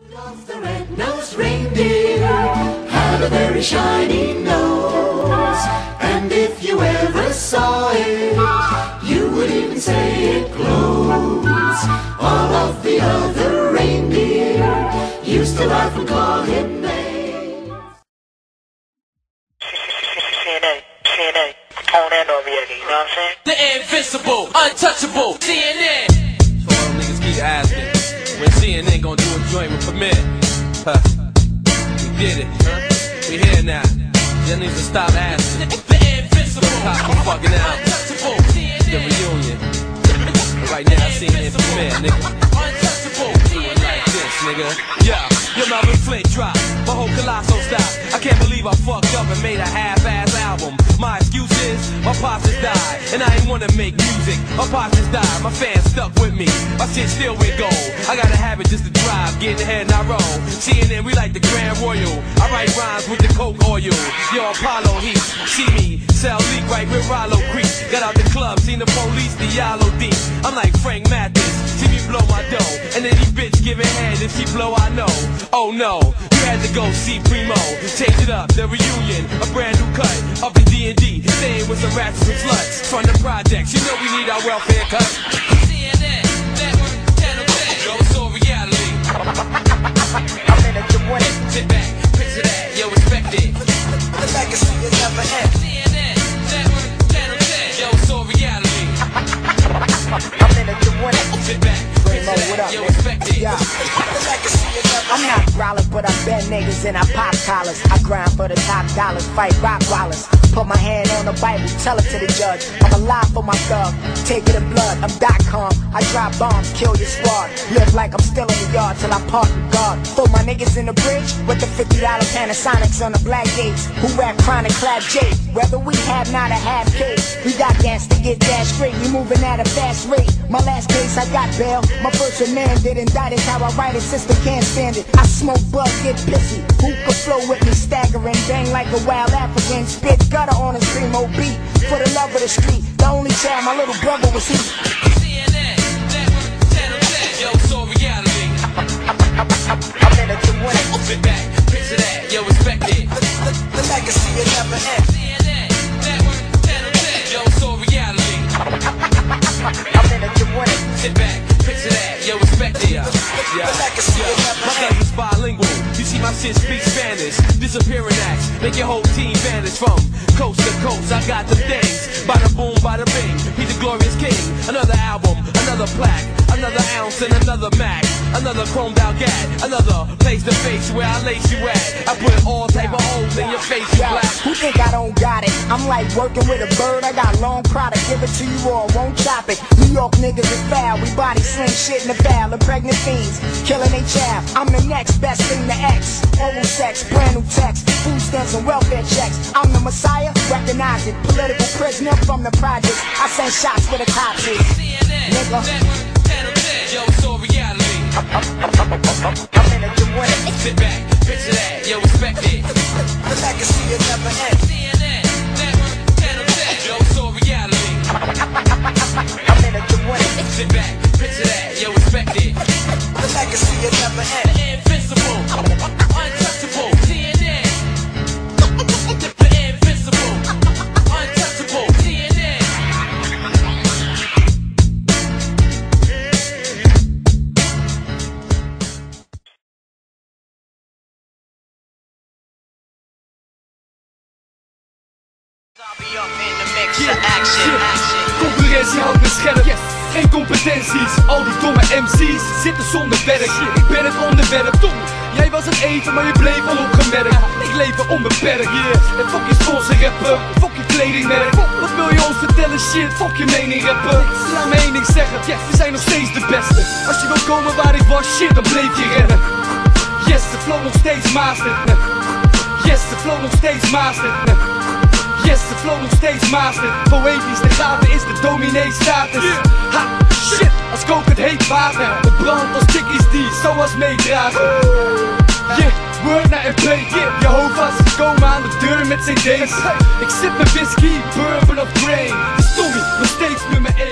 The red-nosed reindeer had a very shiny nose, and if you ever saw it, you would even say it glows. All of the other reindeer used to laugh and call him names. CNN, on and over here, you know what I'm saying? The invincible, untouchable, CNN. So all them niggas keep asking, when CNN gonna do a joint with Premier? We did it, we here now. Y'all need to stop asking. The invincible, stop fucking out. Untouchable, the reunion. Right now, CNN Premier, nigga. Untouchable, do it like this, nigga. Yeah, your Melvin Flint drop, my whole Colosso style. I can't believe I fucked up and made a half-ass album. My excuse is, my pops has died, and I ain't wanna make music. My pops has died, my fans stuck with me. My shit still went gold. I got a habit just to drive, get ahead and I roll. CNN, we like the Grand Royal. I write rhymes with the coke oil. Yo, Apollo Heat, see me, sell leak right with Rollo Creek. Got out the club, seen the police, the Yellow D. I'm like Frank Mathis, see me blow my dough. And any bitch giving head, if she blow, I know. Oh no, you had to go see Primo. Change it up, the reunion, a brand new cut. Up in D&D, staying with some rats and sluts. From the projects, you know we need our welfare cut. CNN, network, channel 10. Yo, it's all reality. I'm in a joint. Sit back, picture that, yo, respect it. The legacy is never end. CNN, network, channel 10. Yo, it's all reality. I'm in a joint. Sit back, picture what that, up, yo, man? respect it. Yeah. The legacy is never I'm not growling, but I bend niggas and I pop collars. I grind for the top dollars, fight rock wallers. Put my hand on the Bible, tell it to the judge. I'm alive for my thug, take it in blood. I'm .com, I drop bombs, kill your squad. Live like I'm still in the yard till I park with God. Throw my niggas in the bridge with the $50 Panasonics on the black gates. Who rap chronic, clap J. Whether we have not a half case, we got gas to get that straight. We moving at a fast rate. My last case, I got bail. My first remanded, indicted how I write it. System can't stand it. I smoke bud, get pissy. Who could flow with me, staggering, bang like a wild African. Spit gutter on a primo beat. For the love of the street, the only child my little brother was he. CNN, network, channel 10. Yo, it's all reality. I'm in a joint. Sit back, picture that, yo, respect it. The legacy is never end. CNN, network, channel 10. Yo, it's all reality. I'm in a joint. Sit back, picture that, yo, respect it. The legacy is never My end. cousin's bilingual. You see my shit speak Spanish. Disappearing acts, make your whole team vanish from coast to coast. I got the things. Bada boom, bada bing. He's the glorious king. Another album, another plaque, another ounce and another Mac, another chromed out gat, another place to face where I lace you at. I put all type of holes in your face, you black. Who think I don't got it? I'm like working with a bird. I got long product, give it to you all, won't chop it. New York niggas is foul. We body sling shit in the foul. And pregnant fiends, killing they child. I'm the next best thing to X. Oral sex, brand new text, food stamps and welfare checks. I'm the Messiah, recognize it. Political prisoner from the projects. I send shots for the cops. CNN, Nigga. network, channel 10. Yo, it's all reality. I'm in a joint. Sit back, picture that, yo, respect it. The legacy is never end. CNN, network, channel 10. Yo, it's all reality. I'm in a joint. Sit back, picture that, yo, respect it. The legacy is never end. The invincible, untouchable, CNN. The invincible, untouchable, CNN. Concurrentie houdt me scherp, geen competenties. Al die domme MC's zitten zonder werk. Ik ben het onderwerp, jij was het even, maar je bleef onopgemerkt. Ik leef er onbeperkt, en fuck je sponsor rapper, fuck je kledingmerk. Wat wil je ons vertellen, shit, fuck je mening rapper. Laat me één ding zeggen, we zijn nog steeds de beste. Als je wil komen waar ik was, shit, dan bleef je rennen. Yes, de flow nog steeds master. Yes, de flow nog steeds master. Yes, de flow nog steeds master. Poëtisch, de gave is de dominee status. Ha, shit, als kokend heet water. De brand als chickies die zoals meedragen. Yeah, word naar MP, je hoofd was gekomen aan de deur met cd's. Ik zit met whisky, bourbon of grain. De Tommy, nog steeds nummer 1.